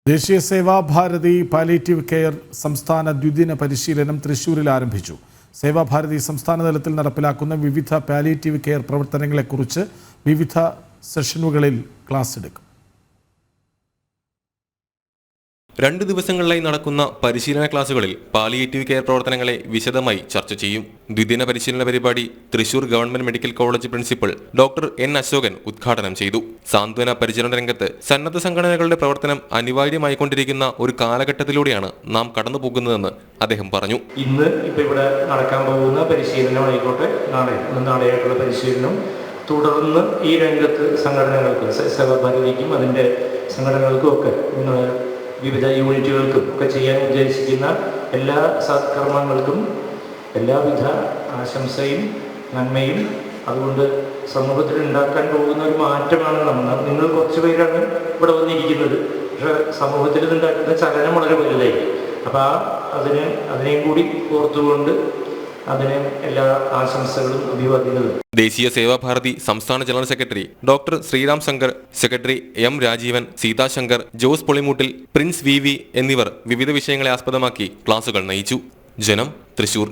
ദേശീയ Seva Bharati palliative care സംസ്ഥാന ദ്വിദിന പരിശീലനം തൃശൂരിൽ ആരംഭിച്ചു. സേവാഭാരതി സംസ്ഥാന തലത്തിൽ നടപ്പിലാക്കുന്ന വിവിധ പാലിയേറ്റീവ് കെയർ പ്രവർത്തനങ്ങളെക്കുറിച്ച് വിവിധ സെഷനുകളിൽ ക്ലാസ് എടുക്കും. 2 ദിവസങ്ങളിലായി നടക്കുന്ന പരിശീലന ക്ലാസുകളിൽ പാലിയേറ്റീവ് കെയർ പ്രവർത്തനങ്ങളെ വിശദമായി ചർച്ച ചെയ്യും. ദ്വിദിന പരിശീലന പരിപാടി Thrissur government medical college principal doctor N Ashokan ഉദ്ഘാടനം ചെയ്തു. സാന്ത്വന പരിചരണ രംഗത്ത് സന്നദ്ധ സംഘടനകളുടെ പ്രവർത്തനം അനിവാര്യമായിക്കൊണ്ടിരിക്കുന്ന ഒരു കാലഘട്ടത്തിലൂടെയാണ് നാം കടന്നുപോകുന്നതെന്ന് അദ്ദേഹം പറഞ്ഞു. ഇന്ന് ഇവിടെ നടക്കാൻ പോകുന്ന പരിശീലനമായിക്കോട്ടെ, നാളെയായിട്ടുള്ള പരിശീലനം തുടർന്ന് ഈ രംഗത്ത് സംഘടനകൾക്ക്, സേവാഭാരതിക്കും അതിൻ്റെ സംഘടനകൾക്കും ഒക്കെ വിവിധ യൂണിറ്റുകൾക്കും ഒക്കെ ചെയ്യാൻ ഉദ്ദേശിക്കുന്ന എല്ലാ സത്കർമ്മങ്ങൾക്കും എല്ലാവിധ ആശംസയും നന്മയും. അതുകൊണ്ട് സമൂഹത്തിൽ ഉണ്ടാക്കാൻ പോകുന്ന ഒരു മാറ്റമാണ് നിങ്ങൾ കുറച്ച് പേരാണ് ഇവിടെ വന്നിരിക്കുന്നത്, പക്ഷെ സമൂഹത്തിൽ ഉണ്ടാക്കുന്ന ചലനം വളരെ വലുതായിരിക്കും. അപ്പോൾ അതിനെയും കൂടി ഓർത്തുകൊണ്ട് അതിന് എല്ലാ ആശംസകളും അഭിവാദ്യങ്ങളും. ദേശീയ സേവാഭാരതി സംസ്ഥാന general secretary doctor Sriram Shankar, secretary M Rajeevan, Seethashankar, Jose Polimoottil, Prince V എന്നിവർ വിവിധ വിഷയങ്ങളെ ആസ്പദമാക്കി ക്ലാസുകൾ നയിച്ചു. ജനം, തൃശൂർ.